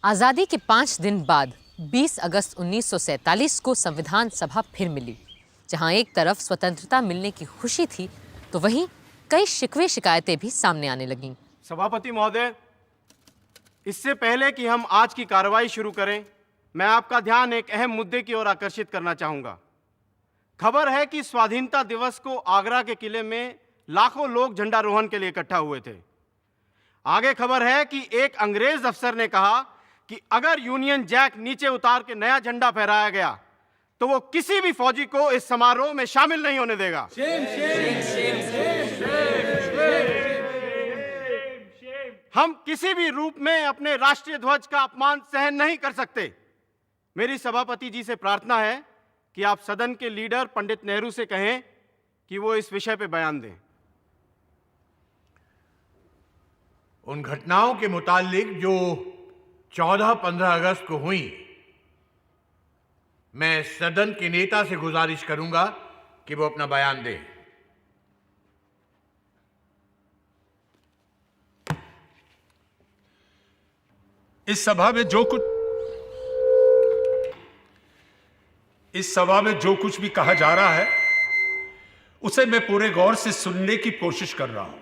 आज़ादी के 5 दिन बाद 20 अगस्त 1947 को संविधान सभा फिर मिली, जहां एक तरफ स्वतंत्रता मिलने की खुशी थी तो वहीं कई शिकवे शिकायतें भी सामने आने लगीं। सभापति महोदय, इससे पहले कि हम आज की कार्रवाई शुरू करें, मैं आपका ध्यान एक अहम मुद्दे की ओर आकर्षित करना चाहूंगा। खबर है कि स्वाधीनता दिवस को आगरा के किले में लाखों लोग झंडारोहण के लिए इकट्ठा हुए थे। आगे खबर है कि एक अंग्रेज अफसर ने कहा कि अगर यूनियन जैक नीचे उतार के नया झंडा फहराया गया तो वो किसी भी फौजी को इस समारोह में शामिल नहीं होने देगा। हम किसी भी रूप में अपने राष्ट्रीय ध्वज का अपमान सहन नहीं कर सकते। मेरी सभापति जी से प्रार्थना है कि आप सदन के लीडर पंडित नेहरू से कहें कि वो इस विषय पे बयान दें। उन घटनाओं के मुतालिक जो 14-15 अगस्त को हुई, मैं सदन के नेता से गुजारिश करूंगा कि वो अपना बयान दें। इस सभा में जो कुछ भी कहा जा रहा है उसे मैं पूरे गौर से सुनने की कोशिश कर रहा हूं,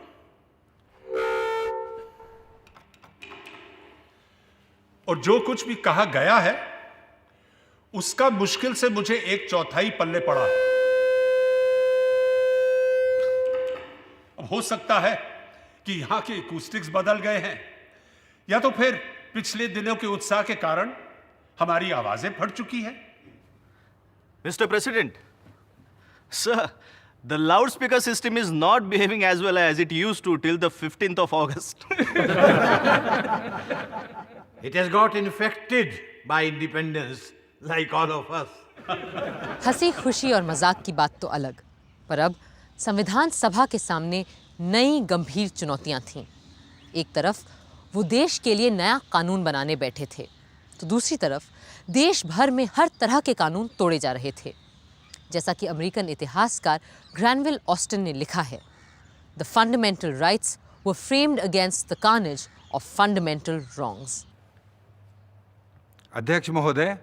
और जो कुछ भी कहा गया है उसका मुश्किल से मुझे 1/4 पल्ले पड़ा है। अब हो सकता है कि यहां के एकूस्टिक्स बदल गए हैं, या तो फिर पिछले दिनों के उत्साह के कारण हमारी आवाजें फट चुकी हैं। Mr. President, sir, the loudspeaker system is not behaving as well as it used to till the 15th of August. It has got infected by independence like all of us. हंसी खुशी और मजाक की बात तो अलग, पर अब संविधान सभा के सामने नई गंभीर चुनौतियां थीं। एक तरफ वो देश के लिए नया कानून बनाने बैठे थे, तो दूसरी तरफ देश भर में हर तरह के कानून तोड़े जा रहे थे। जैसा कि अमेरिकन इतिहासकार ग्रैनविल ऑस्टिन ने लिखा है, the fundamental rights were framed against the carnage of fundamental wrongs. अध्यक्ष महोदय,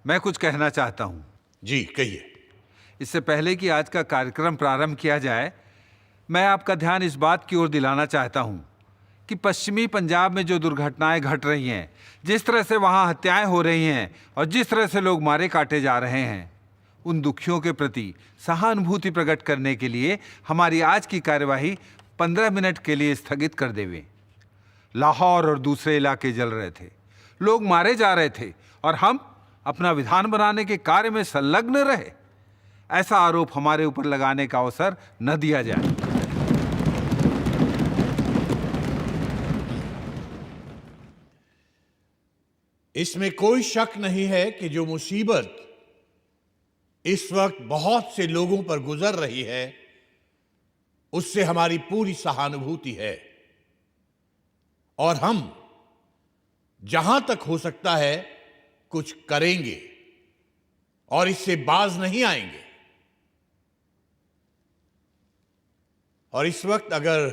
मैं कुछ कहना चाहता हूं। जी कहिए। इससे पहले कि आज का कार्यक्रम प्रारंभ किया जाए, मैं आपका ध्यान इस बात की ओर दिलाना चाहता हूं कि पश्चिमी पंजाब में जो दुर्घटनाएं घट रही हैं, जिस तरह से वहां हत्याएं हो रही हैं और जिस तरह से लोग मारे काटे जा रहे हैं, उन दुखियों के प्रति सहानुभूति प्रकट करने के लिए हमारी आज की कार्यवाही 15 मिनट के लिए स्थगित कर देवें। लाहौर और दूसरे इलाके जल रहे थे, लोग मारे जा रहे थे और हम अपना विधान बनाने के कार्य में संलग्न रहे। ऐसा आरोप हमारे ऊपर लगाने का अवसर न दिया जाए। इसमें कोई शक नहीं है कि जो मुसीबत इस वक्त बहुत से लोगों पर गुजर रही है, उससे हमारी पूरी सहानुभूति है और हम जहां तक हो सकता है कुछ करेंगे और इससे बाज नहीं आएंगे। और इस वक्त अगर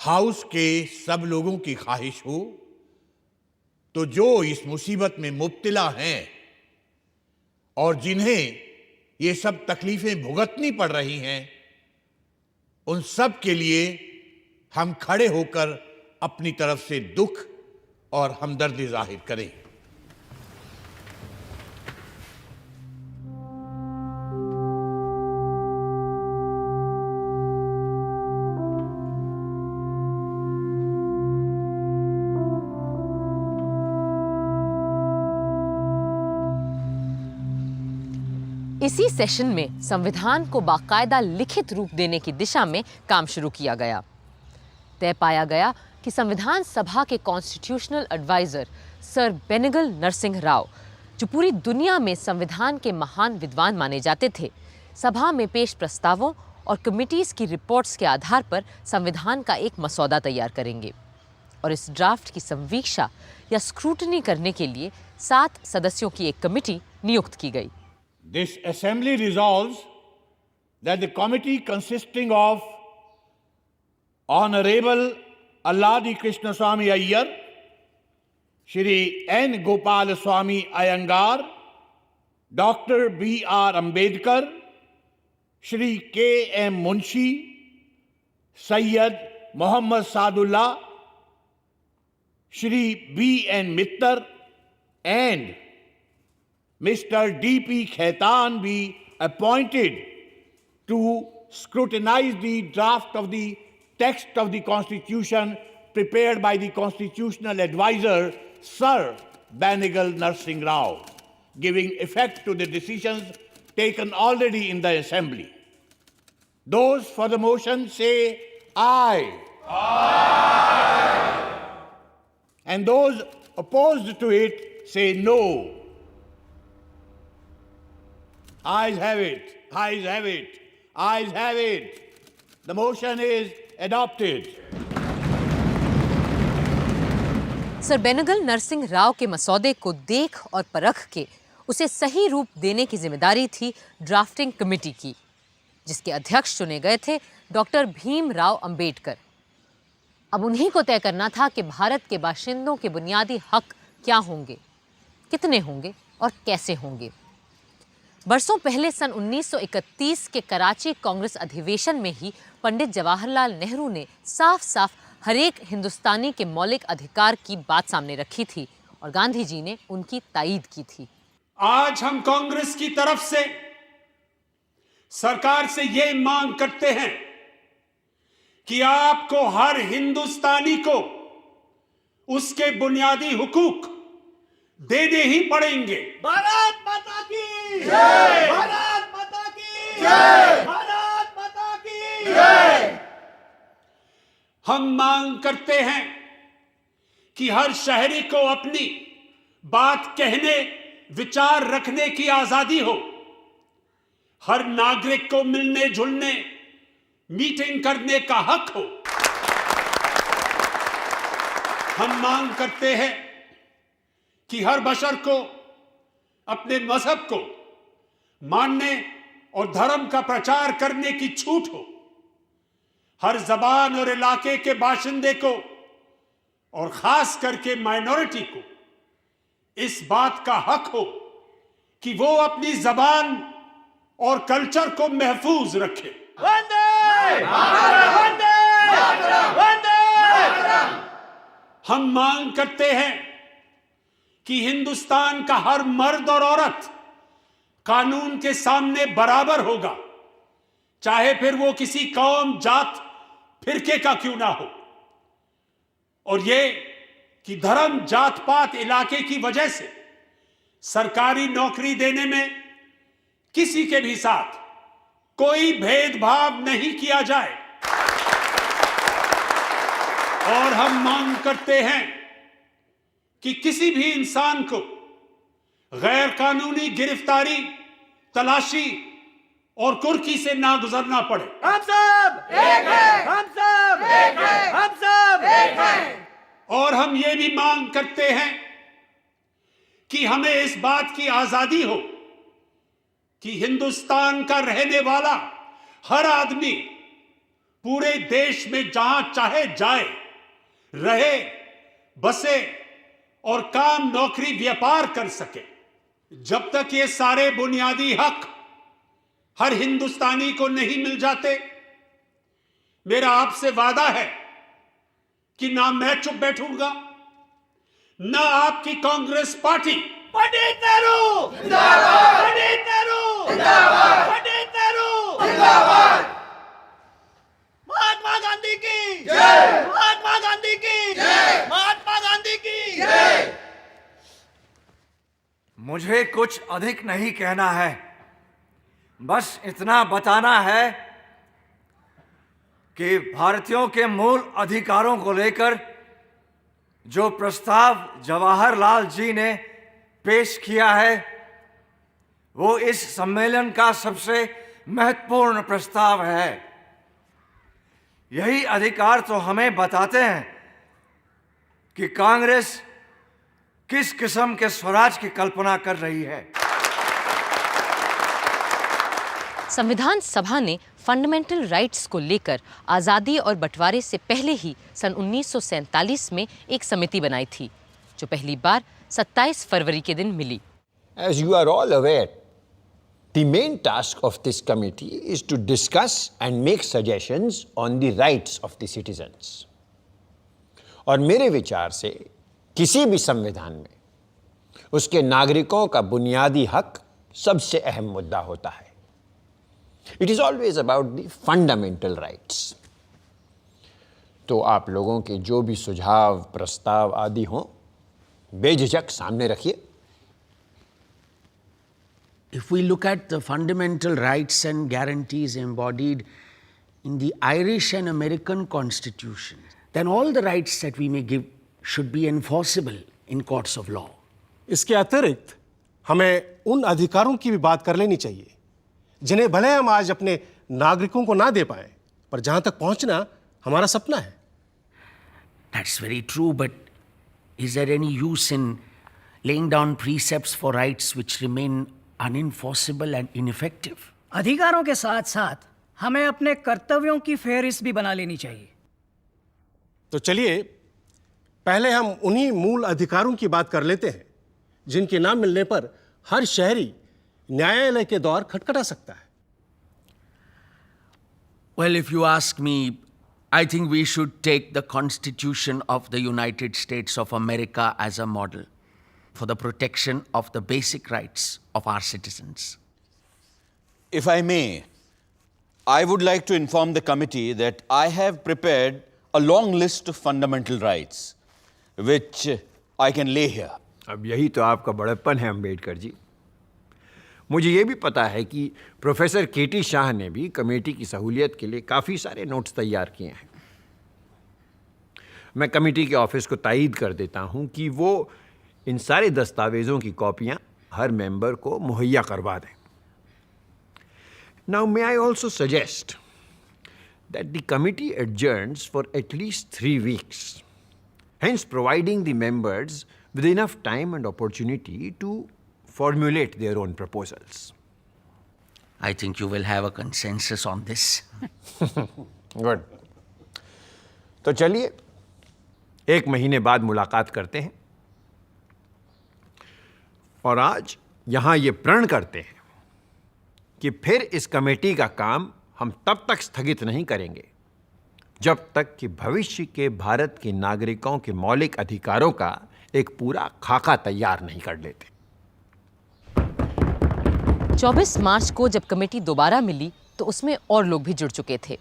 हाउस के सब लोगों की ख्वाहिश हो तो जो इस मुसीबत में मुब्तला हैं और जिन्हें ये सब तकलीफें भुगतनी पड़ रही हैं, उन सब के लिए हम खड़े होकर अपनी तरफ से दुख और हमदर्दी जाहिर करें। इसी सेशन में संविधान को बाकायदा लिखित रूप देने की दिशा में काम शुरू किया गया। तय पाया गया कि संविधान सभा के constitutional adviser sir Benegal Narsing Rau, जो पूरी दुनिया में संविधान के महान विद्वान माने जाते थे, सभा में पेश प्रस्तावों और कमिटीज की रिपोर्ट्स के आधार पर संविधान का एक मसौदा तैयार करेंगे और इस ड्राफ्ट की संवीक्षा या स्क्रूटनी करने के लिए 7 सदस्यों की एक कमिटी नियुक्त की गई। This assembly resolves that the committee consisting of Honorable Alladi Krishnaswamy Iyer, Shri N Gopalaswami Ayyangar, doctor B.R. Ambedkar, Shri K.M. Munshi, Syed Mohammad Saadulla, Shri B.N. Mitter and Mr. D.P. Khaitan be appointed to scrutinize the draft of the text of the Constitution prepared by the Constitutional Advisor, Sir Banigal Narsingh Rao, giving effect to the decisions taken already in the Assembly. Those for the motion say aye. Aye. And those opposed to it say no. Ayes have it. Ayes have it. Ayes have it. The motion is adopted. Sir Benegal Narasimha Rao के मसौदे को देख और परख के उसे सही रूप देने की जिम्मेदारी थी ड्राफ्टिंग कमेटी की, जिसके अध्यक्ष चुने गए थे डॉक्टर भीमराव अंबेडकर। अब उन्हीं को तय करना था कि भारत के बाशिंदों के बुनियादी हक क्या होंगे, कितने होंगे और कैसे होंगे। बरसों पहले सन 1931 के कराची कांग्रेस अधिवेशन में ही पंडित जवाहरलाल नेहरू ने साफ साफ हर एक हिंदुस्तानी के मौलिक अधिकार की बात सामने रखी थी और गांधी जी ने उनकी तायीद की थी। आज हम कांग्रेस की तरफ से सरकार से ये मांग करते हैं कि आपको हर हिंदुस्तानी को उसके बुनियादी हुकूक देने ही पड़ेंगे। भारत माता की जय! भारत माता की जय! भारत माता की जय! हम मांग करते हैं कि हर शहरी को अपनी बात कहने, विचार रखने की आजादी हो। हर नागरिक को मिलने जुलने, मीटिंग करने का हक हो। हम मांग करते हैं कि हर बशर को अपने मजहब को मानने और धर्म का प्रचार करने की छूट हो। हर जबान और इलाके के बाशिंदे को और खास करके माइनॉरिटी को इस बात का हक हो कि वो अपनी जबान और कल्चर को महफूज रखे। वंदे मातरम! वंदे मातरम! वंदे मातरम! हम मांग करते हैं कि हिंदुस्तान का हर मर्द और औरत कानून के सामने बराबर होगा, चाहे फिर वो किसी कौम, जात, फिरके का क्यों ना हो। और ये कि धर्म, जात पात, इलाके की वजह से सरकारी नौकरी देने में किसी के भी साथ कोई भेदभाव नहीं किया जाए। और हम मांग करते हैं कि किसी भी इंसान को गैर कानूनी गिरफ्तारी, तलाशी और कुर्की से ना गुजरना पड़े। हम सब एक हैं! हम सब एक हैं! हम सब एक हैं! और हम ये भी मांग करते हैं कि हमें इस बात की आजादी हो कि हिंदुस्तान का रहने वाला हर आदमी पूरे देश में जहां चाहे जाए, रहे, बसे और काम, नौकरी, व्यापार कर सके। जब तक ये सारे बुनियादी हक हर हिंदुस्तानी को नहीं मिल जाते, मेरा आपसे वादा है कि ना मैं चुप बैठूंगा, ना आपकी कांग्रेस पार्टी। पंडित नेहरू जिंदाबाद! पंडित नेहरू जिंदाबाद! पंडित नेहरू जिंदाबाद! महात्मा गांधी की जय! महात्मा गांधी की जय! महात्मा गांधी की जय! मुझे कुछ अधिक नहीं कहना है, बस इतना बताना है कि भारतीयों के मूल अधिकारों को लेकर जो प्रस्ताव जवाहरलाल जी ने पेश किया है, वो इस सम्मेलन का सबसे महत्वपूर्ण प्रस्ताव है। यही अधिकार तो हमें बताते हैं कि कांग्रेस किस किस्म के स्वराज की कल्पना कर रही है। संविधान सभा ने फंडामेंटल राइट्स को लेकर आज़ादी और बंटवारे से पहले ही सन 1947 में एक समिति बनाई थी, जो पहली बार 27 फरवरी के दिन मिली। As you are all aware, the main task of this committee is to discuss and make suggestions on the rights of the citizens. और मेरे विचार से किसी भी संविधान में उसके नागरिकों का बुनियादी हक सबसे अहम मुद्दा होता है। It is always about the fundamental rights. तो आप लोगों के जो भी सुझाव, प्रस्ताव आदि हों, बेझिझक सामने रखिए। If we look at the fundamental rights and guarantees embodied in the Irish and American Constitution, then all the rights that we may give should be enforceable in courts of law. इसके अतिरिक्त हमें उन अधिकारों की भी बात कर लेनी चाहिए जिन्हें भले हम आज अपने नागरिकों को ना दे पाए, पर जहां तक पहुंचना हमारा सपना है। That's very true, but is there any use in laying down precepts for rights which remain unenforceable and ineffective? अधिकारों के साथ साथ हमें अपने कर्तव्यों की फेहरिस्त भी बना लेनी चाहिए। तो चलिए पहले हम उन्हीं मूल अधिकारों की बात कर लेते हैं जिनके नाम मिलने पर हर शहरी न्यायालय के द्वार खटखटा सकता है। Well, if you ask me, I think we should take the Constitution of the United States of America as a model for the protection of the basic rights of our citizens. If I may, I would like to inform the committee that I have prepared a long list of fundamental rights, which I can lay here. अब यही तो आपका बड़प्पन है अम्बेडकर जी। मुझे ये भी पता है कि प्रोफेसर केटी शाह ने भी कमेटी की सहूलियत के लिए काफ़ी सारे नोट्स तैयार किए हैं। मैं कमेटी के ऑफिस को तायीद कर देता हूँ कि वो इन सारे दस्तावेज़ों की कॉपियाँ हर मेंबर को मुहैया करवा दें। Now may I also suggest that the committee adjourns for at least 3 weeks, hence providing the members with enough time and opportunity to formulate their own proposals. I think you will have a consensus on this. Good. तो चलिए 1 महीने बाद मुलाकात करते हैं और आज यहाँ ये प्रण करते हैं कि फिर इस कमेटी का काम हम तब तक स्थगित नहीं करेंगे जब तक कि भविष्य के भारत के नागरिकों के मौलिक अधिकारों का एक पूरा खाका तैयार नहीं कर लेते। 24 मार्च को जब कमेटी दोबारा मिली तो उसमें और लोग भी जुड़ चुके थे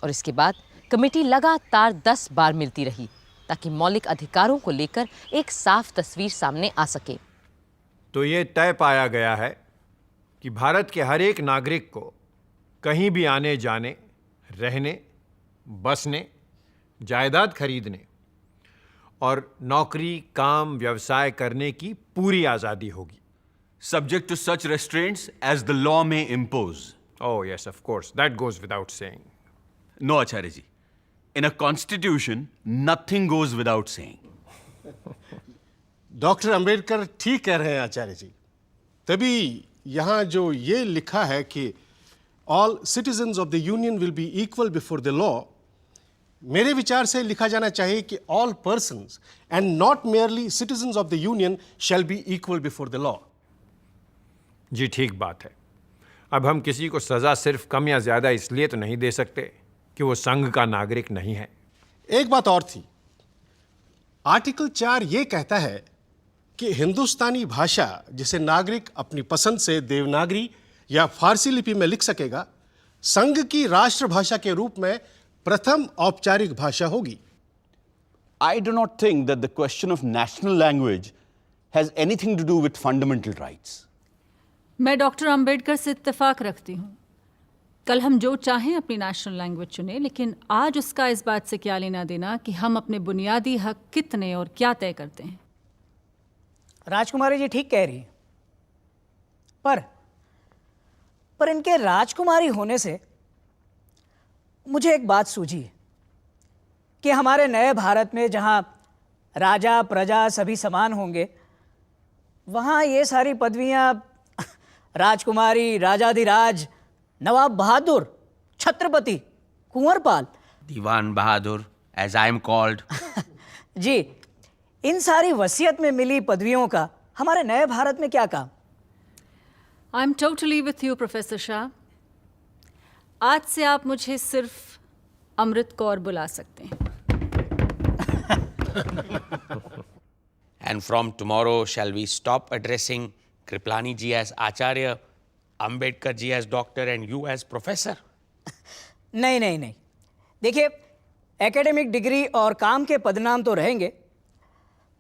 और इसके बाद कमेटी लगातार 10 बार मिलती रही ताकि मौलिक अधिकारों को लेकर एक साफ तस्वीर सामने आ सके। तो ये तय पाया गया है कि भारत के हर एक नागरिक को कहीं भी आने जाने, रहने, बसने, जायदाद खरीदने और नौकरी, काम, व्यवसाय करने की पूरी आज़ादी होगी। Subject to such restraints as the law may impose. Oh yes, of course. That goes without saying. No, Acharya ji. In a constitution, nothing goes without saying. Doctor Ambedkar ठीक कह रहे हैं आचार्य जी। तभी यहाँ जो ये लिखा है कि all citizens of the union will be equal before the law, मेरे विचार से लिखा जाना चाहिए कि all persons and not merely citizens of the union shall be equal before the law. जी ठीक बात है। अब हम किसी को सज़ा सिर्फ कम या ज़्यादा इसलिए तो नहीं दे सकते कि वो संघ का नागरिक नहीं है। एक बात और थी, आर्टिकल 4 ये कहता है कि हिंदुस्तानी भाषा जिसे नागरिक अपनी पसंद से देवनागरी या फारसी लिपि में लिख सकेगा, संघ की राष्ट्रभाषा के रूप में प्रथम औपचारिक भाषा होगी। I do not think that the question of national language has anything to do with fundamental rights. मैं डॉक्टर अंबेडकर से इत्तेफाक रखती हूँ। कल हम जो चाहें अपनी नेशनल लैंग्वेज चुनें, लेकिन आज उसका इस बात से क्या लेना देना कि हम अपने बुनियादी हक कितने और क्या तय करते हैं। राजकुमारी जी ठीक कह रही है, पर इनके राजकुमारी होने से मुझे एक बात सूझी है कि हमारे नए भारत में जहाँ राजा प्रजा सभी समान होंगे, वहाँ ये सारी पदवियाँ राजकुमारी, राजाधिराज, नवाब बहादुर, Chhatrapati, Kunwarpal, Diwan Bahadur, as I am called. जी, इन सारी वसीयत में मिली पदवियों का हमारे नए भारत में क्या काम? I am totally with you professor Shah. आज से आप मुझे सिर्फ अमृत कौर बुला सकते हैं। And from tomorrow, shall we stop addressing Kriplani ji as Acharya, Ambedkar ji as doctor, and you as professor? नहीं नहीं नहीं, देखिए एकेडमिक डिग्री और काम के पदनाम तो रहेंगे,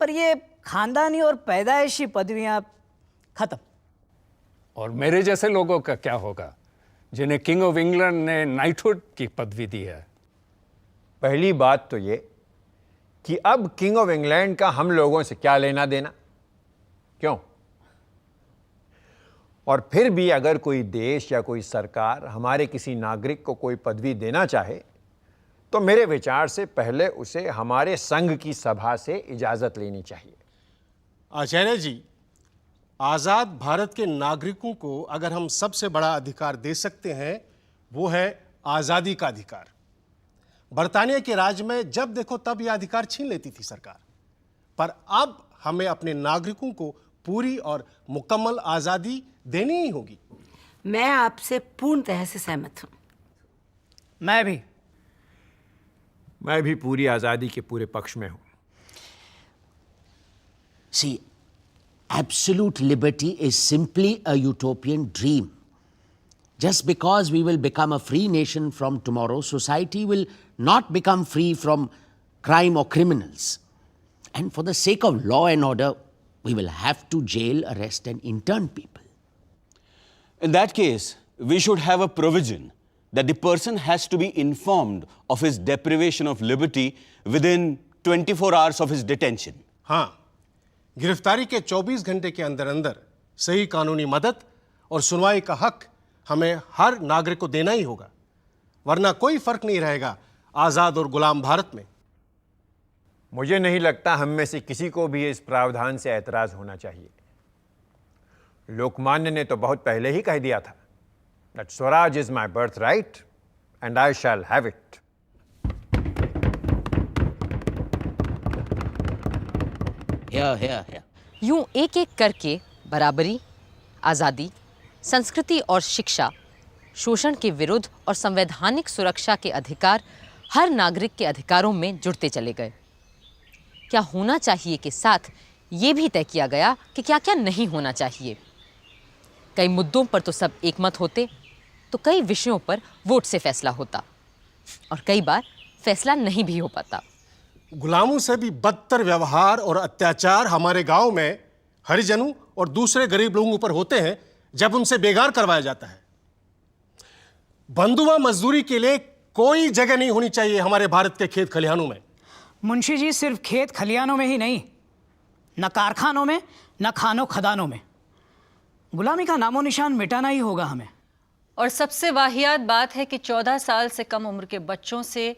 पर ये खानदानी और पैदाइशी पदवियां खत्म। और मेरे जैसे लोगों का क्या होगा जिन्हें किंग ऑफ इंग्लैंड ने नाइटहुड की पदवी दी है? पहली बात तो ये कि अब किंग ऑफ इंग्लैंड का हम लोगों से क्या लेना देना, क्यों? और फिर भी अगर कोई देश या कोई सरकार हमारे किसी नागरिक को कोई पदवी देना चाहे तो मेरे विचार से पहले उसे हमारे संघ की सभा से इजाजत लेनी चाहिए। आचार्य जी, आज़ाद भारत के नागरिकों को अगर हम सबसे बड़ा अधिकार दे सकते हैं वो है आज़ादी का अधिकार। बरतानिया के राज में जब देखो तब यह अधिकार छीन लेती थी सरकार, पर अब हमें अपने नागरिकों को पूरी और मुकम्मल आज़ादी देनी ही होगी। मैं आपसे पूर्णतः से सहमत हूं। मैं भी पूरी आज़ादी के पूरे पक्ष में हूं। See, absolute liberty is simply a utopian dream. Just because we will become a free nation from tomorrow, society will not become free from crime or criminals. And for the sake of law and order, we will have to jail, arrest, and intern people. In that case, we should have a provision that the person has to be informed of his deprivation of liberty within 24 hours of his detention. हाँ, गिरफ्तारी के 24 घंटे के अंदर अंदर सही कानूनी मदद और सुनवाई का हक हमें हर नागरिक को देना ही होगा, वरना कोई फर्क नहीं रहेगा आज़ाद और गुलाम भारत में। मुझे नहीं लगता हम में से किसी को भी इस प्रावधान से ऐतराज होना चाहिए। लोकमान्य ने तो बहुत पहले ही कह दिया था that Swaraj is my birthright and I shall have it. Here. यूं एक एक करके बराबरी, आज़ादी, संस्कृति और शिक्षा, शोषण के विरुद्ध और संवैधानिक सुरक्षा के अधिकार हर नागरिक के अधिकारों में जुड़ते चले गए। क्या होना चाहिए के साथ ये भी तय किया गया कि क्या क्या नहीं होना चाहिए। कई मुद्दों पर तो सब एकमत होते, तो कई विषयों पर वोट से फैसला होता और कई बार फैसला नहीं भी हो पाता। गुलामों से भी बदतर व्यवहार और अत्याचार हमारे गांव में हरिजनों और दूसरे गरीब लोगों पर होते हैं जब उनसे बेगार करवाया जाता है। बंधुआ मजदूरी के लिए कोई जगह नहीं होनी चाहिए हमारे भारत के खेत खलिहानों में। मुंशी जी, सिर्फ खेत खलिहानों में ही नहीं, न कारखानों में, न खानों खदानों में। गुलामी का नामो निशान मिटाना ही होगा हमें। और सबसे वाहियात बात है कि 14 साल से कम उम्र के बच्चों से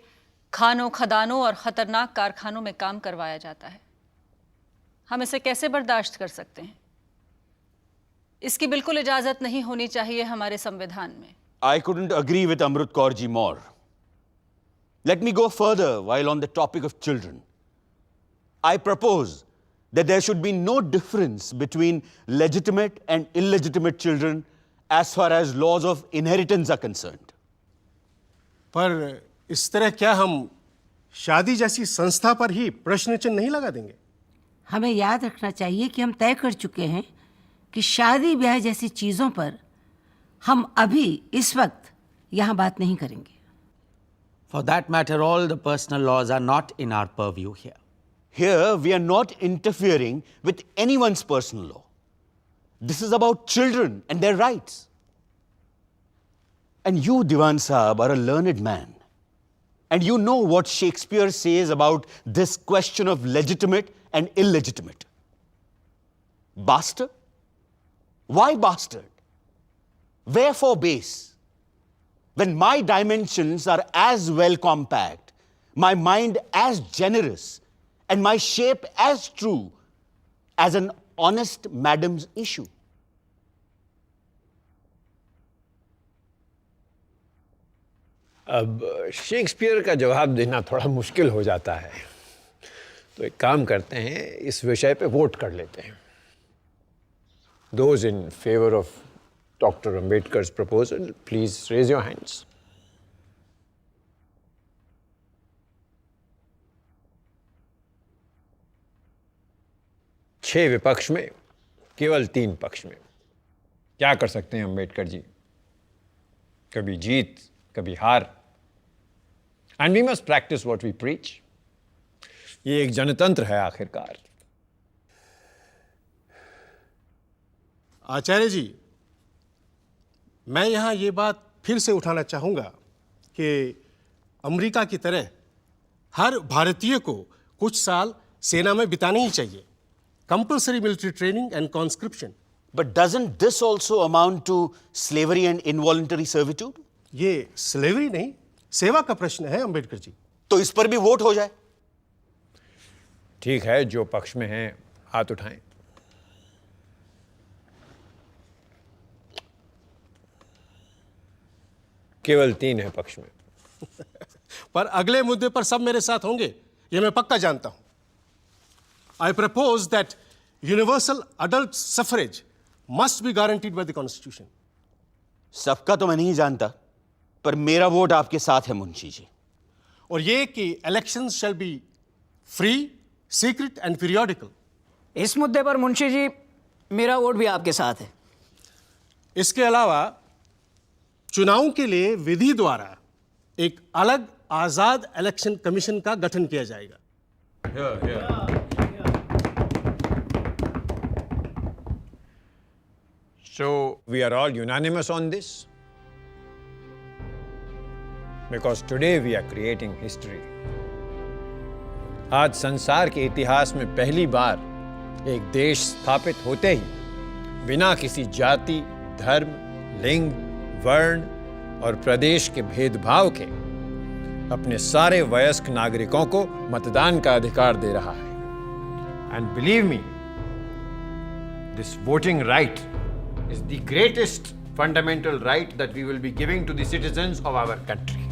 खानों खदानों और ख़तरनाक कारखानों में काम करवाया जाता है। हम इसे कैसे बर्दाश्त कर सकते हैं? इसकी बिल्कुल इजाज़त नहीं होनी चाहिए हमारे संविधान में। I couldn't agree with Amrit Kaur ji more. Let me go further while on the topic of children. I propose that there should be no difference between legitimate and illegitimate children as far as laws of inheritance are concerned. पर इस तरह क्या हम शादी जैसी संस्था पर ही प्रश्न चिन्ह नहीं लगा देंगे? हमें याद रखना चाहिए कि हम तय कर चुके हैं कि शादी ब्याह जैसी चीज़ों पर हम अभी इस वक्त यहाँ बात नहीं करेंगे। For that matter, all the personal laws are not in our purview here. Here, we are not interfering with anyone's personal law. This is about children and their rights. And you, Diwan Sahab, are a learned man. And you know what Shakespeare says about this question of legitimate and illegitimate. Bastard? Why bastard? Wherefore base? When my dimensions are as well compact, my mind as generous, and my shape as true as an honest madam's issue. अब Shakespeare का जवाब देना थोड़ा मुश्किल हो जाता है, तो एक काम करते हैं, इस विषय पे वोट कर लेते हैं। Those in favor of Dr. Ambedkar's proposal, please raise your hands. छह विपक्ष में, केवल 3 पक्ष में। क्या कर सकते हैं अंबेडकर जी? कभी जीत, कभी हार। And we must practice what we preach. ये एक जनतंत्र है आखिरकार। आचार्य जी, मैं यहाँ ये बात फिर से उठाना चाहूँगा कि अमेरिका की तरह हर भारतीय को कुछ साल सेना में बिताने ही चाहिए। Compulsory military training and conscription. But doesn't this also amount to slavery and involuntary servitude? ये स्लेवरी नहीं, सेवा का प्रश्न है अंबेडकर जी। तो इस पर भी वोट हो जाए। ठीक है, जो पक्ष में हैं हाथ उठाएं। केवल 3 है पक्ष में। पर अगले मुद्दे पर सब मेरे साथ होंगे, ये मैं पक्का जानता हूं। I propose that universal adult suffrage must be guaranteed by the Constitution. सबका तो मैं नहीं जानता, पर मेरा वोट आपके साथ है मुंशी जी। और ये कि elections shall be free, secret and periodical. इस मुद्दे पर मुंशी जी मेरा वोट भी आपके साथ है। इसके अलावा चुनावों के लिए विधि द्वारा एक अलग आजाद इलेक्शन कमीशन का गठन किया जाएगा। So we are all unanimous on this? Because today we are creating history. आज संसार के इतिहास में पहली बार एक देश स्थापित होते ही बिना किसी जाति, धर्म, लिंग, वर्ण और प्रदेश के भेदभाव के अपने सारे वयस्क नागरिकों को मतदान का अधिकार दे रहा है। And believe me, this voting right is the greatest fundamental right that we will be giving to the citizens of our country.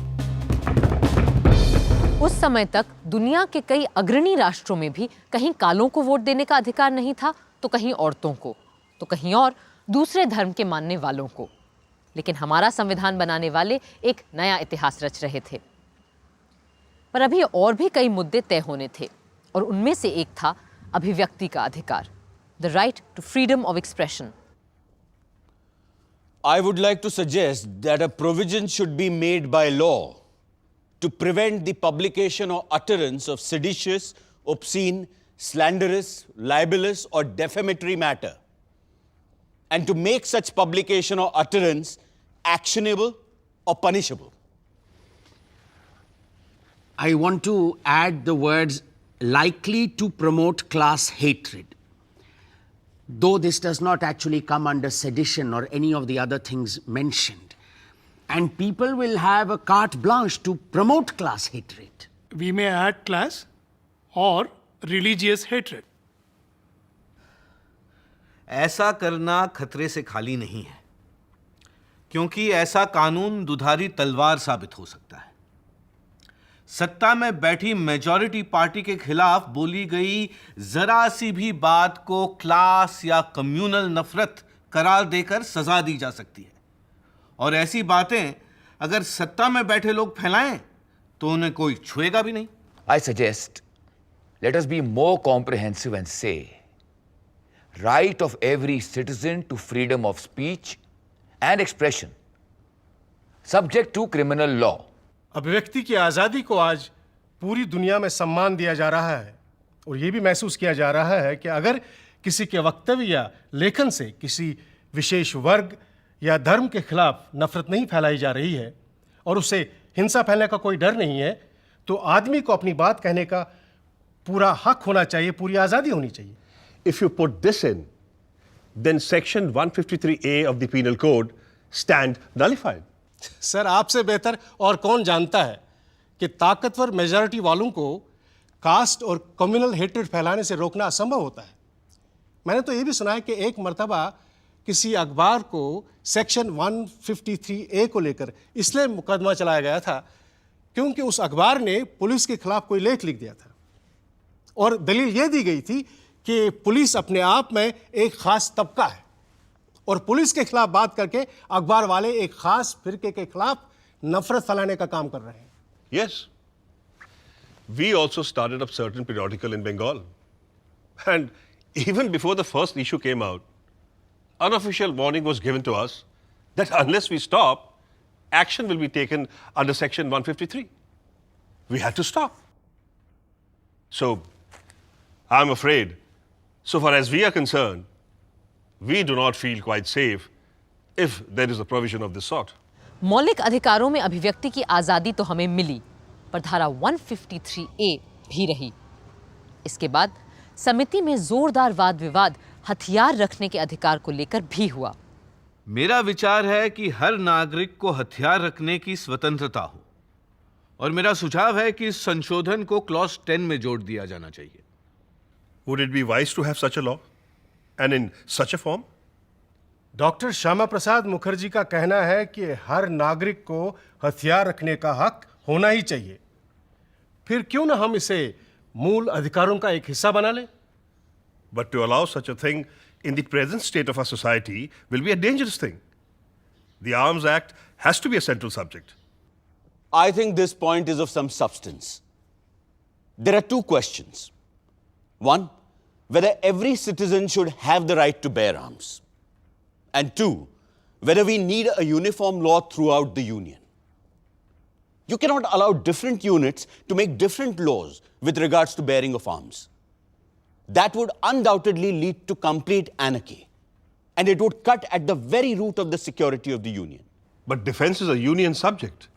उस समय तक दुनिया के कई अग्रणी राष्ट्रों में भी कहीं कालों को वोट देने का अधिकार नहीं था, तो कहीं औरतों को, तो कहीं और दूसरे धर्म के मानने वालों को। लेकिन हमारा संविधान बनाने वाले एक नया इतिहास रच रहे थे। पर अभी और भी कई मुद्दे तय होने थे, और उनमें से एक था अभिव्यक्ति का अधिकार, the right to freedom of expression. I would like to suggest that a provision should be made by law to prevent the publication or utterance of seditious, obscene, slanderous, libelous, or defamatory matter, and to make such publication or utterance actionable or punishable. I want to add the words likely to promote class hatred. Though this does not actually come under sedition or any of the other things mentioned. And people will have a carte blanche to promote class hatred. We may add class or religious hatred. ऐसा करना खतरे से खाली नहीं है, क्योंकि ऐसा कानून दुधारी तलवार साबित हो सकता है। सत्ता में बैठी मेजॉरिटी पार्टी के खिलाफ बोली गई जरा सी भी बात को क्लास या कम्युनल नफरत करार देकर सजा दी जा सकती है, और ऐसी बातें अगर सत्ता में बैठे लोग फैलाएं तो उन्हें कोई छुएगा भी नहीं। I suggest let us be more comprehensive and say right of every citizen to freedom of speech and expression subject to criminal law. अभिव्यक्ति की आज़ादी को आज पूरी दुनिया में सम्मान दिया जा रहा है, और ये भी महसूस किया जा रहा है कि अगर किसी के वक्तव्य या लेखन से किसी विशेष वर्ग या धर्म के खिलाफ नफरत नहीं फैलाई जा रही है और उसे हिंसा फैलने का कोई डर नहीं है, तो आदमी को अपनी बात कहने का पूरा हक होना चाहिए, पूरी आज़ादी होनी चाहिए। If you put this in, then section 153A of the penal code stand nullified. Sir, आपसे बेहतर और कौन जानता है कि ताकतवर मेजॉरिटी वालों को कास्ट और कम्युनल हेट्रेड फैलाने से रोकना असंभव होता है। मैंने तो ये भी सुना है कि एक मर्तबा किसी अखबार को सेक्शन 153A को लेकर इसलिए मुकदमा चलाया गया था क्योंकि उस अखबार ने पुलिस के खिलाफ कोई लेख लिख दिया था। और दलील यह दी गई थी कि पुलिस अपने आप में एक खास तबका है और पुलिस के खिलाफ बात करके अखबार वाले एक खास फिरके के खिलाफ नफरत फैलाने का काम कर रहे हैं। Yes. We also started up certain periodical in Bengal. And even before the first issue came out, unofficial warning was given to us that unless we stop, action will be taken under Section 153. We had to stop. So, I'm afraid, so far as we are concerned, we do not feel quite safe if there is a provision of this sort. मौलिक अधिकारों में अभिव्यक्ति की आज़ादी तो हमें मिली, पर धारा 153A भी रही। इसके बाद समिति में जोरदार वाद विवाद हथियार रखने के अधिकार को लेकर भी हुआ। मेरा विचार है कि हर नागरिक को हथियार रखने की स्वतंत्रता हो और मेरा सुझाव है कि इस संशोधन को क्लॉज 10 में जोड़ दिया जाना चाहिए। Would it be wise to have such a law and in such a form? Doctor Shyama Prasad Mukherjee का कहना है कि हर नागरिक को हथियार रखने का हक होना ही चाहिए। फिर क्यों ना हम इसे मूल अधिकारों का एक हिस्सा बना लें? But to allow such a thing in the present state of our society will be a dangerous thing. The Arms Act has to be a central subject. I think this point is of some substance. There are two questions. One, whether every citizen should have the right to bear arms. And two, whether we need a uniform law throughout the Union. You cannot allow different units to make different laws with regards to bearing of arms. That would undoubtedly lead to complete anarchy. And it would cut at the very root of the security of the Union. But defense is a Union subject.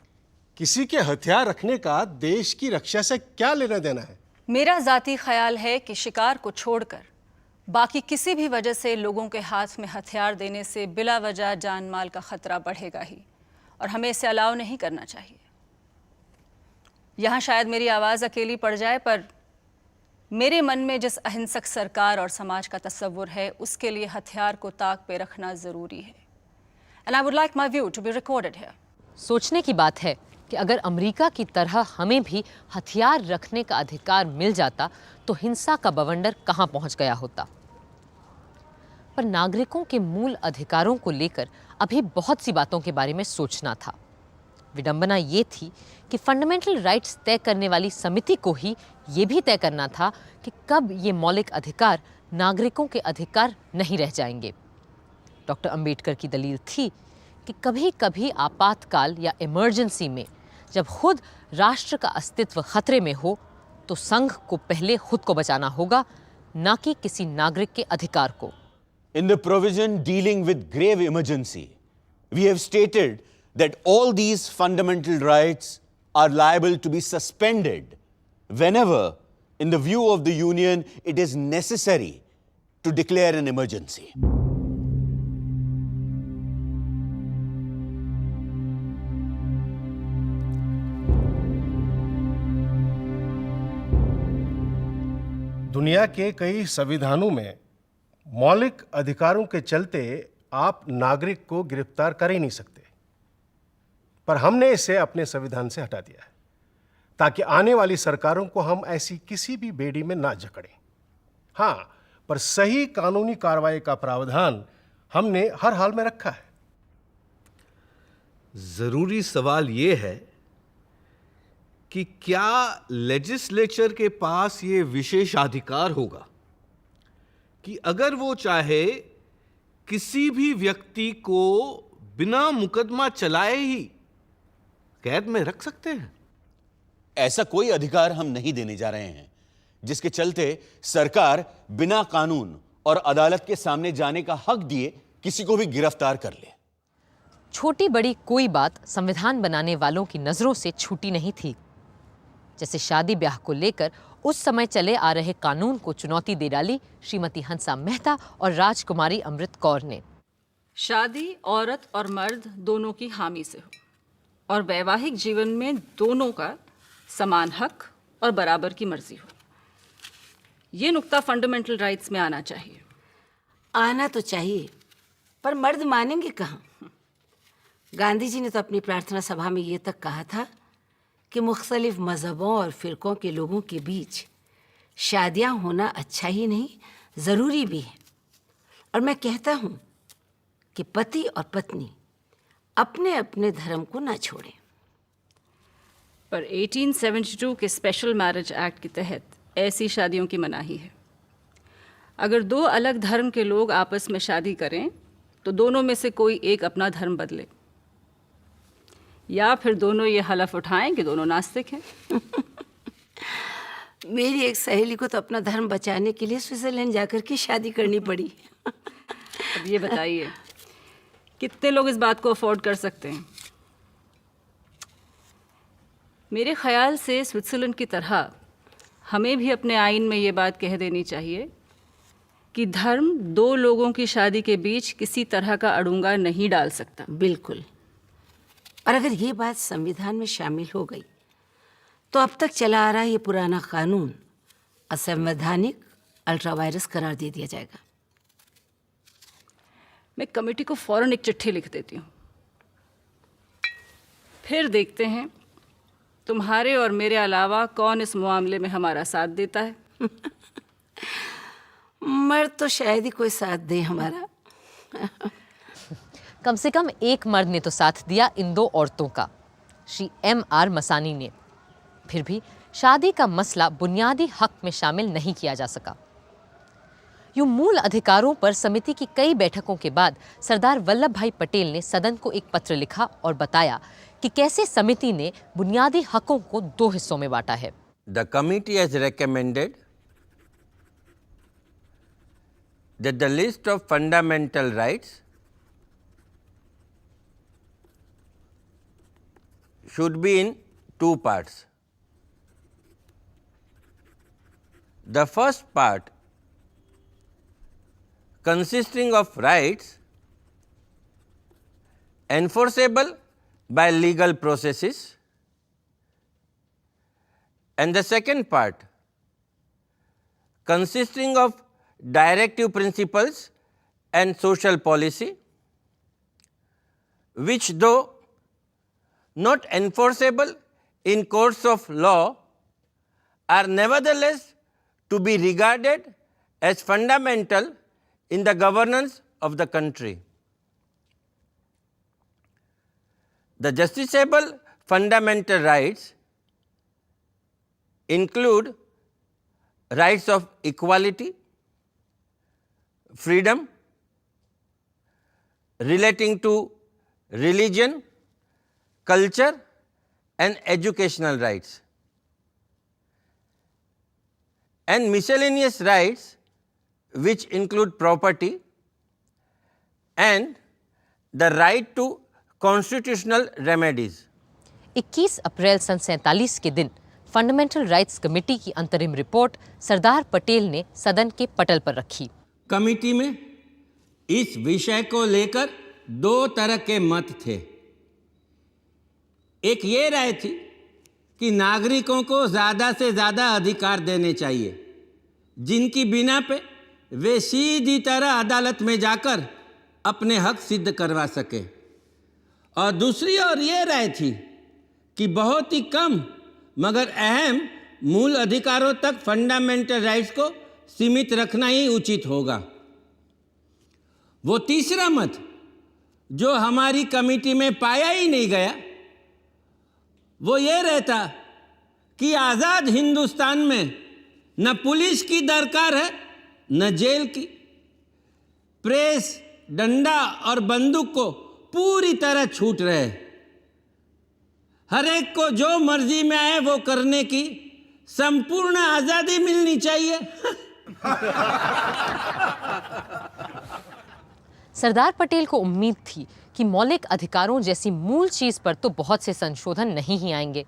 किसी के हथियार रखने का देश की रक्षा से क्या लेना देना है? मेरा जाती ख्याल है कि शिकार को छोड़कर बाकी किसी भी वजह से लोगों के हाथ में हथियार देने से बिला वजह जान माल का खतरा बढ़ेगा ही और हमें इसे अलाउ नहीं करना चाहिए। यहाँ शायद मेरी आवाज़ अकेली पड़ जाए, पर मेरे मन में जिस अहिंसक सरकार और समाज का तस्वुर है उसके लिए हथियार को ताक पे रखना ज़रूरी है। And I would like my view to be recorded here. सोचने की बात है कि अगर अमेरिका की तरह हमें भी हथियार रखने का अधिकार मिल जाता तो हिंसा का बवंडर कहां पहुंच गया होता। पर नागरिकों के मूल अधिकारों को लेकर अभी बहुत सी बातों के बारे में सोचना था। विडंबना ये थी कि फंडामेंटल राइट्स तय करने वाली समिति को ही ये भी तय करना था कि कब ये मौलिक अधिकार नागरिकों के अधिकार नहीं रह जाएंगे। डॉक्टर अंबेडकर की दलील थी कि कभी कभी आपातकाल या इमरजेंसी में जब खुद राष्ट्र का अस्तित्व खतरे में हो तो संघ को पहले खुद को बचाना होगा, ना कि किसी नागरिक के अधिकार को। In the provision dealing with grave emergency, we have stated that all these fundamental rights are liable to be suspended whenever, in the view of the Union, it is necessary to declare an emergency. दुनिया के कई संविधानों में मौलिक अधिकारों के चलते आप नागरिक को गिरफ्तार कर ही नहीं सकते, पर हमने इसे अपने संविधान से हटा दिया है ताकि आने वाली सरकारों को हम ऐसी किसी भी बेड़ी में ना जकड़ें। हाँ, पर सही कानूनी कार्रवाई का प्रावधान हमने हर हाल में रखा है। जरूरी सवाल यह है कि क्या लेजिस्लेचर के पास ये विशेषाधिकार होगा कि अगर वो चाहे किसी भी व्यक्ति को बिना मुकदमा चलाए ही कैद में रख सकते हैं? ऐसा कोई अधिकार हम नहीं देने जा रहे हैं जिसके चलते सरकार बिना कानून और अदालत के सामने जाने का हक दिए किसी को भी गिरफ्तार कर ले। छोटी बड़ी कोई बात संविधान बनाने वालों की नजरों से छूटी नहीं थी। जैसे शादी ब्याह को लेकर उस समय चले आ रहे कानून को चुनौती दे डाली श्रीमती हंसा मेहता और राजकुमारी अमृत कौर ने। शादी औरत और मर्द दोनों की हामी से हो और वैवाहिक जीवन में दोनों का समान हक और बराबर की मर्जी हो। ये नुक्ता फंडामेंटल राइट्स में आना चाहिए। आना तो चाहिए, पर मर्द मानेंगे कहाँ? गांधी जी ने तो अपनी प्रार्थना सभा में ये तक कहा था कि मुख्तलिफ मजहबों और फिरकों के लोगों के बीच शादियां होना अच्छा ही नहीं, ज़रूरी भी है। और मैं कहता हूँ कि पति और पत्नी अपने अपने धर्म को ना छोड़ें। पर 1872 के स्पेशल मैरिज एक्ट के तहत ऐसी शादियों की मनाही है। अगर दो अलग धर्म के लोग आपस में शादी करें तो दोनों में से कोई एक अपना धर्म बदले, या फिर दोनों ये हलफ उठाएं कि दोनों नास्तिक हैं। मेरी एक सहेली को तो अपना धर्म बचाने के लिए स्विट्जरलैंड जाकर के शादी करनी पड़ी। अब ये बताइए कितने लोग इस बात को अफोर्ड कर सकते हैं? मेरे ख्याल से स्विट्जरलैंड की तरह हमें भी अपने आइन में ये बात कह देनी चाहिए कि धर्म दो लोगों की शादी के बीच किसी तरह का अड़ंगा नहीं डाल सकता। बिल्कुल। और अगर ये बात संविधान में शामिल हो गई तो अब तक चला आ रहा ये पुराना कानून असंवैधानिक अल्ट्रावायरस करार दे दिया जाएगा। मैं कमेटी को फौरन एक चिट्ठी लिख देती हूँ, फिर देखते हैं तुम्हारे और मेरे अलावा कौन इस मामले में हमारा साथ देता है। मर्द तो शायद ही कोई साथ दे हमारा। कम से कम एक मर्द ने तो साथ दिया इन दो औरतों का, श्री M.R. मसानी ने। फिर भी शादी का मसला बुनियादी हक में शामिल नहीं किया जा सका। यूं मूल अधिकारों पर समिति की कई बैठकों के बाद सरदार वल्लभ भाई पटेल ने सदन को एक पत्र लिखा और बताया कि कैसे समिति ने बुनियादी हकों को दो हिस्सों में बांटा है। The committee has recommended that the list of fundamental rights should be in two parts. The first part consisting of rights enforceable by legal processes, and the second part consisting of directive principles and social policy, which though not enforceable in courts of law are nevertheless to be regarded as fundamental in the governance of the country. The justiciable fundamental rights include rights of equality, freedom, relating to religion, culture and educational rights, and miscellaneous rights which include property and the right to constitutional remedies. 21 अप्रैल सन 47 के दिन fundamental rights committee की अंतरिम report Sardar Patel ने सदन के पटल पर रखी। कमेटी में इस विषय को लेकर दो तरह के मत थे। एक ये राय थी कि नागरिकों को ज़्यादा से ज़्यादा अधिकार देने चाहिए, जिनकी बिना पे वे सीधी तरह अदालत में जाकर अपने हक सिद्ध करवा सके। और दूसरी ओर ये राय थी कि बहुत ही कम मगर अहम मूल अधिकारों तक फंडामेंटल राइट्स को सीमित रखना ही उचित होगा। वो तीसरा मत जो हमारी कमेटी में पाया ही नहीं गया, वो ये रहता कि आज़ाद हिंदुस्तान में न पुलिस की दरकार है न जेल की। प्रेस, डंडा और बंदूक को पूरी तरह छूट रहे। हर एक को जो मर्जी में आए वो करने की संपूर्ण आज़ादी मिलनी चाहिए। सरदार पटेल को उम्मीद थी कि मौलिक अधिकारों जैसी मूल चीज पर तो बहुत से संशोधन नहीं ही आएंगे,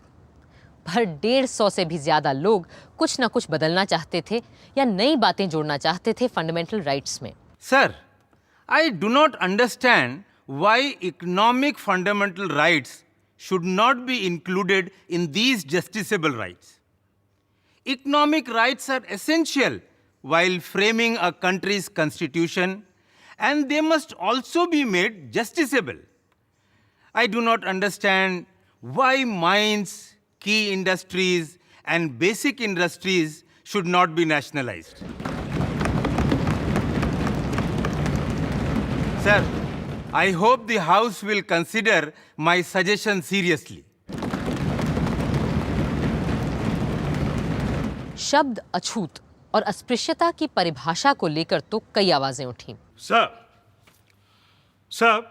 पर 150 से भी ज्यादा लोग कुछ न कुछ बदलना चाहते थे या नई बातें जोड़ना चाहते थे फंडामेंटल राइट्स में। Sir, I do not understand why economic fundamental rights should not be included in these justiciable rights. Economic rights are essential while framing a country's constitution, and they must also be made justiciable. I do not understand why mines, key industries, and basic industries should not be nationalized. Sir, I hope the House will consider my suggestion seriously. शब्द अछूत और अस्पृश्यता की परिभाषा को लेकर तो कई आवाजें उठीं। Sir,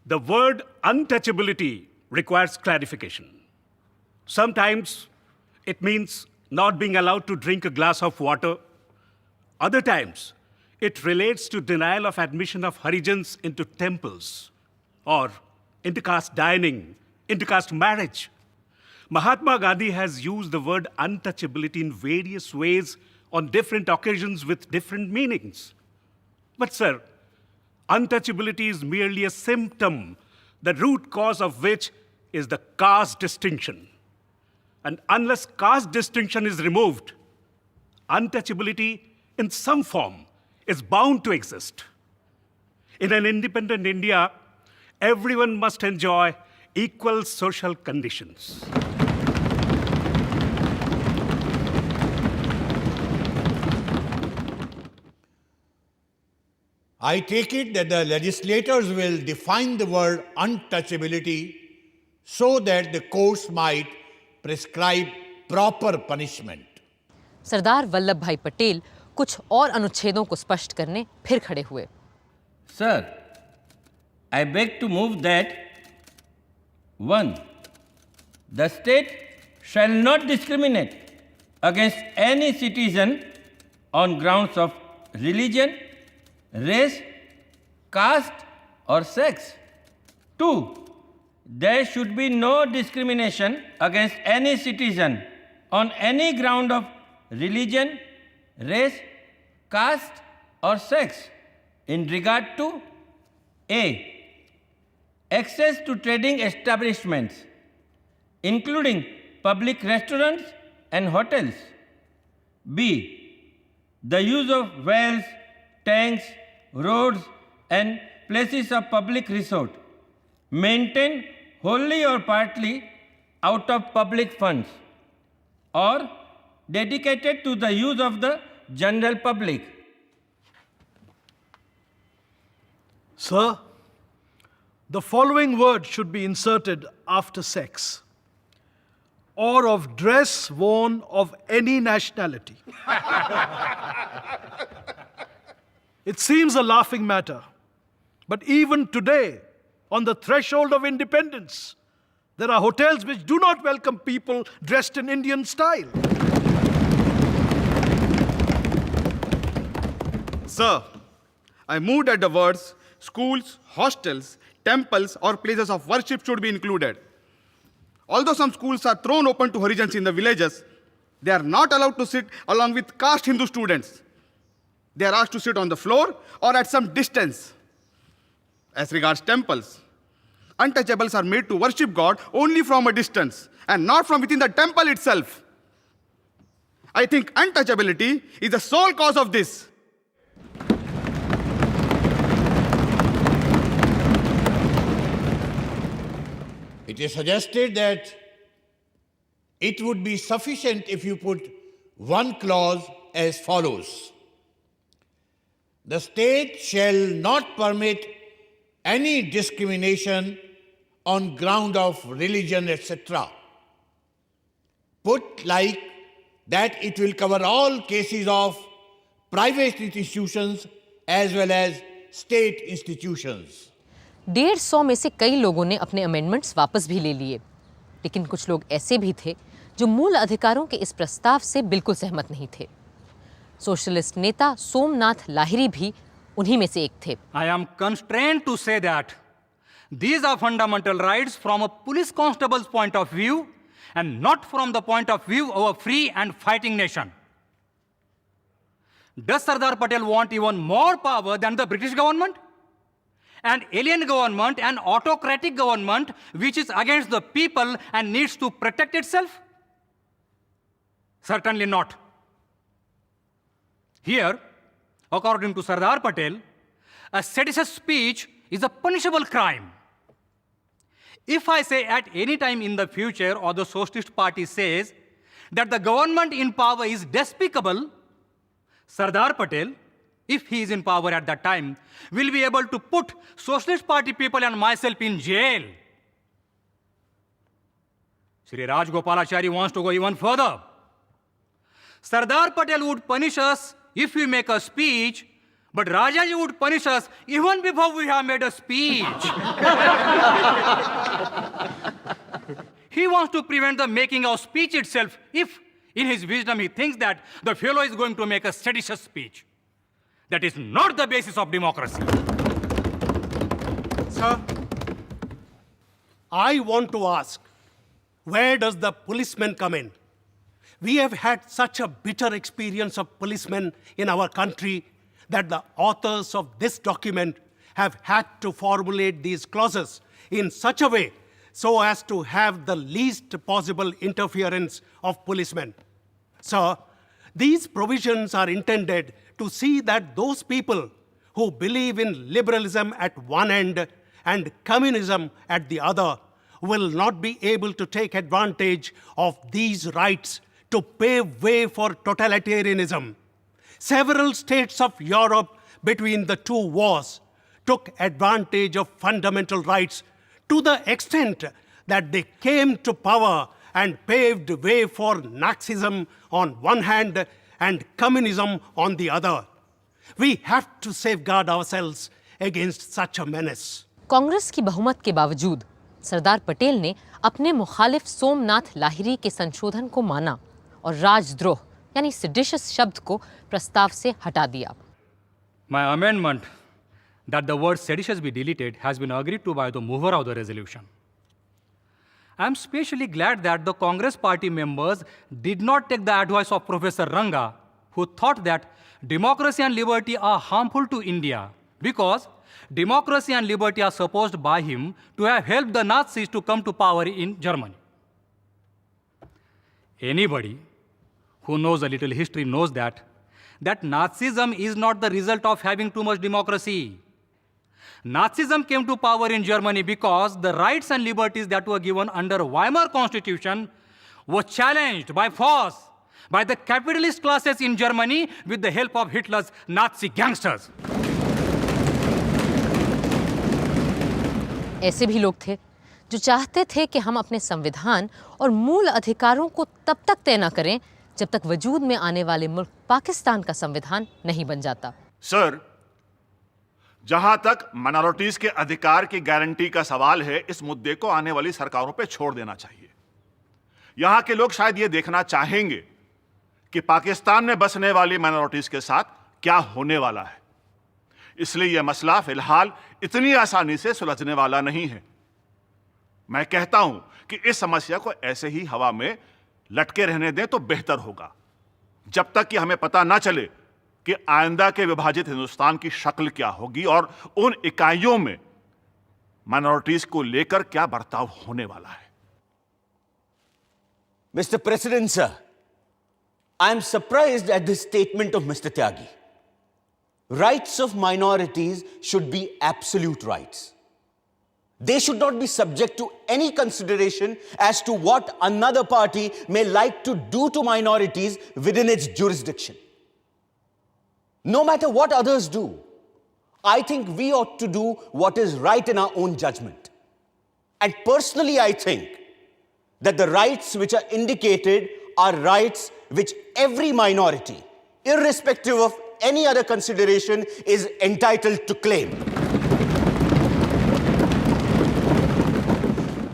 the word untouchability requires clarification. Sometimes it means not being allowed to drink a glass of water. Other times, it relates to denial of admission of Harijans into temples or intercaste dining, intercaste marriage. Mahatma Gandhi has used the word untouchability in various ways on different occasions with different meanings. But, sir, untouchability is merely a symptom, the root cause of which is the caste distinction. And unless caste distinction is removed, untouchability in some form is bound to exist. In an independent India, everyone must enjoy equal social conditions. I take it that the legislators will define the word untouchability so that the courts might prescribe proper punishment. Sardar Vallabh भाई पटेल कुछ और अनुच्छेदों को स्पष्ट करने फिर खड़े हुए। Sir, I beg to move that 1. The state shall not discriminate against any citizen on grounds of religion, race, caste, or sex. 2. There should be no discrimination against any citizen on any ground of religion, race, caste, or sex in regard to A. Access to trading establishments, including public restaurants and hotels. B. The use of wells, tanks, roads, and places of public resort, maintained wholly or partly out of public funds, or dedicated to the use of the general public. Sir, the following word should be inserted after sex: or of dress worn of any nationality. It seems a laughing matter, but even today, on the threshold of independence, there are hotels which do not welcome people dressed in Indian style. Sir, I moved at the words schools, hostels, temples, or places of worship should be included. Although some schools are thrown open to Harijans in the villages, they are not allowed to sit along with caste Hindu students. They are asked to sit on the floor or at some distance. As regards temples, untouchables are made to worship God only from a distance and not from within the temple itself. I think untouchability is the sole cause of this. It is suggested that it would be sufficient if you put one clause as follows: the state shall not permit any discrimination on ground of religion, etc. Put like that, it will cover all cases of private institutions as well as state institutions. 150 में से कई लोगों ने अपने amendments वापस भी ले लिए, लेकिन कुछ लोग ऐसे भी थे जो मूल अधिकारों के इस प्रस्ताव से बिल्कुल सहमत नहीं थे। सोशलिस्ट नेता सोमनाथ लाहिरी भी उन्हीं में से एक थे। I am constrained to say that these are fundamental rights from a police constable's point of view and not from the point of view of a free and fighting nation. Does Sardar Patel want even more power than the British government? An alien government, an autocratic government which is against the people and needs to protect itself? Certainly not. Here, according to Sardar Patel, a seditious speech is a punishable crime. If I say at any time in the future, or the Socialist Party says, that the government in power is despicable, Sardar Patel, if he is in power at that time, will be able to put Socialist Party people and myself in jail. Shri Rajgopalachari wants to go even further. Sardar Patel would punish us if we make a speech, but Rajaji would punish us even before we have made a speech. He wants to prevent the making of speech itself if, in his wisdom, he thinks that the fellow is going to make a seditious speech. That is not the basis of democracy. Sir, I want to ask, where does the policeman come in? We have had such a bitter experience of policemen in our country that the authors of this document have had to formulate these clauses in such a way so as to have the least possible interference of policemen. Sir, these provisions are intended to see that those people who believe in liberalism at one end and communism at the other will not be able to take advantage of these rights to pave way for totalitarianism. Several states of Europe between the two wars took advantage of fundamental rights to the extent that they came to power and paved way for Nazism on one hand and communism on the other. We have to safeguard ourselves against such a menace. Congress की बहुमत के बावजूद सरदार पटेल ने अपने मुखालिफ सोमनाथ लाहिरी के संशोधन को माना और राजद्रोह यानी सेडिशियस शब्द को प्रस्ताव से हटा दिया. My amendment that the word seditious be deleted has been agreed to by the mover of the resolution. I am especially glad that the Congress party members did not take the advice of Professor Ranga, who thought that democracy and liberty are harmful to India because democracy and liberty are supposed by him to have helped the Nazis to come to power in Germany. Anybody who knows a little history knows that Nazism is not the result of having too much democracy. Nazism came to power in Germany because the rights and liberties that were given under Weimar Constitution were challenged by force by the capitalist classes in Germany with the help of Hitler's Nazi gangsters. ऐसे भी लोग थे जो चाहते थे कि हम अपने संविधान और मूल अधिकारों को तब तक तय न करें जब तक वजूद में आने वाले मुल्क पाकिस्तान का संविधान नहीं बन जाता. सर, जहां तक माइनॉरिटीज के अधिकार की गारंटी का सवाल है, इस मुद्दे को आने वाली सरकारों पे छोड़ देना चाहिए. यहां के लोग शायद ये देखना चाहेंगे कि पाकिस्तान में बसने वाली माइनॉरिटीज के साथ क्या होने वाला है. इसलिए यह मसला फिलहाल इतनी आसानी से सुलझने वाला नहीं है. मैं कहता हूं कि इस समस्या को ऐसे ही हवा में लटके रहने दें तो बेहतर होगा, जब तक कि हमें पता ना चले कि आइंदा के विभाजित हिंदुस्तान की शक्ल क्या होगी और उन इकाइयों में माइनॉरिटीज को लेकर क्या बर्ताव होने वाला है. Mr. President, sir, I am surprised at this statement of Mr. Tyagi. Rights of minorities should be absolute rights. They should not be subject to any consideration as to what another party may like to do to minorities within its jurisdiction. No matter what others do, I think we ought to do what is right in our own judgment. And personally, I think that the rights which are indicated are rights which every minority, irrespective of any other consideration, is entitled to claim.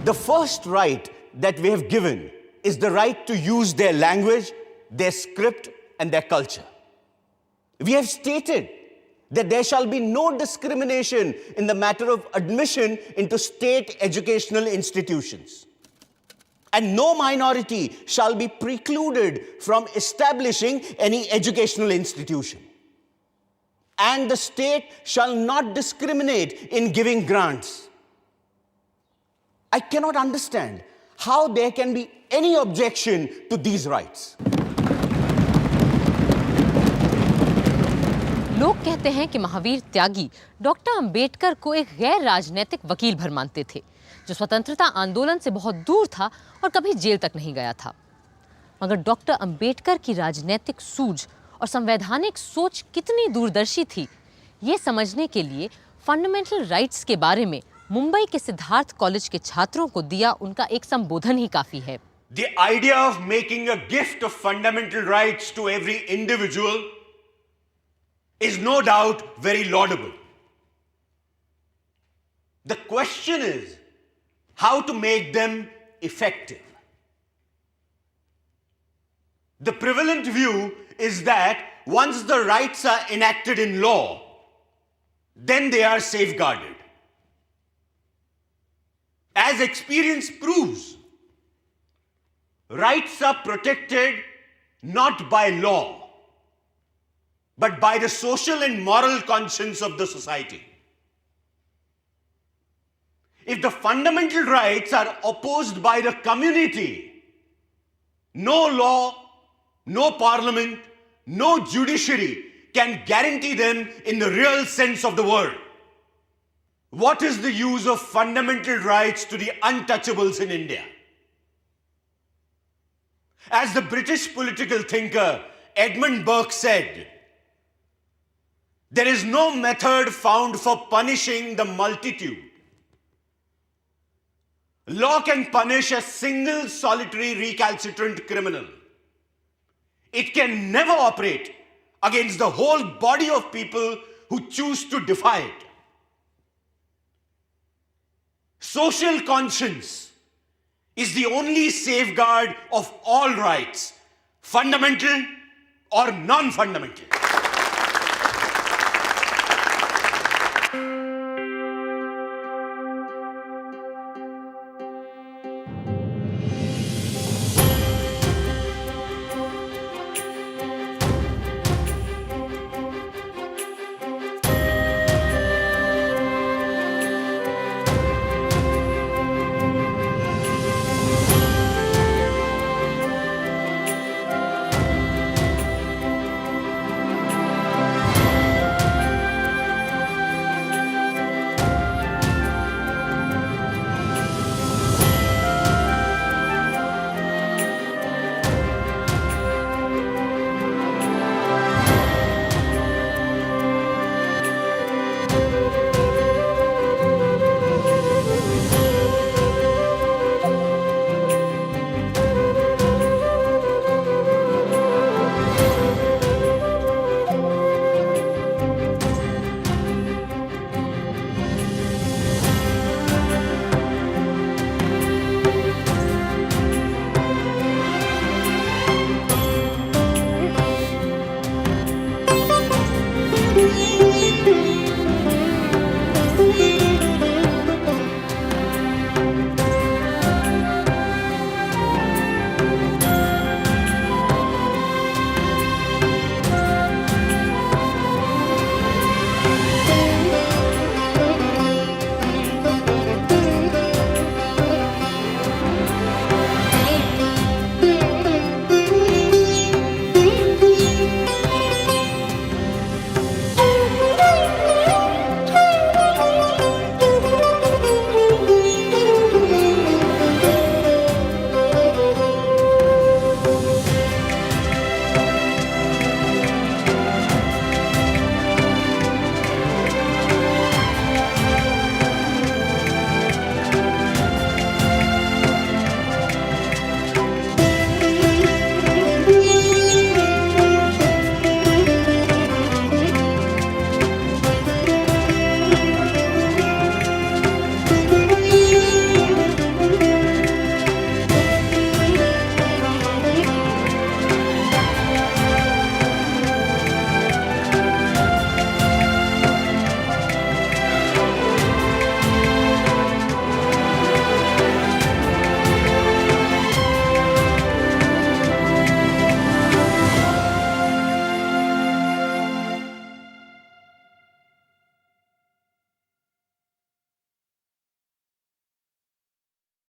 The first right that we have given is the right to use their language, their script, and their culture. We have stated that there shall be no discrimination in the matter of admission into state educational institutions. And no minority shall be precluded from establishing any educational institution. And the state shall not discriminate in giving grants. I cannot understand how there can be any objection to these rights. लोग कहते हैं कि महावीर त्यागी doctor Ambedkar को एक गैर राजनीतिक वकील भर मानते थे, जो स्वतंत्रता आंदोलन से बहुत दूर था और कभी जेल तक नहीं गया था. मगर डॉक्टर अंबेडकर की राजनीतिक सूझ और संवैधानिक सोच कितनी दूरदर्शी थी, ये समझने के लिए फंडामेंटल राइट्स के बारे में मुंबई के सिद्धार्थ कॉलेज के छात्रों को दिया उनका एक संबोधन ही काफी है। The idea of making a gift of fundamental rights to every individual is no doubt very laudable. The question is how to make them effective. The prevalent view is that once the rights are enacted in law, then they are safeguarded. As experience proves, rights are protected not by law, but by the social and moral conscience of the society. If the fundamental rights are opposed by the community, no law, no parliament, no judiciary can guarantee them in the real sense of the word. What is the use of fundamental rights to the untouchables in India? As the British political thinker Edmund Burke said, there is no method found for punishing the multitude. Law can punish a single solitary recalcitrant criminal. It can never operate against the whole body of people who choose to defy it. Social conscience is the only safeguard of all rights, fundamental or non-fundamental.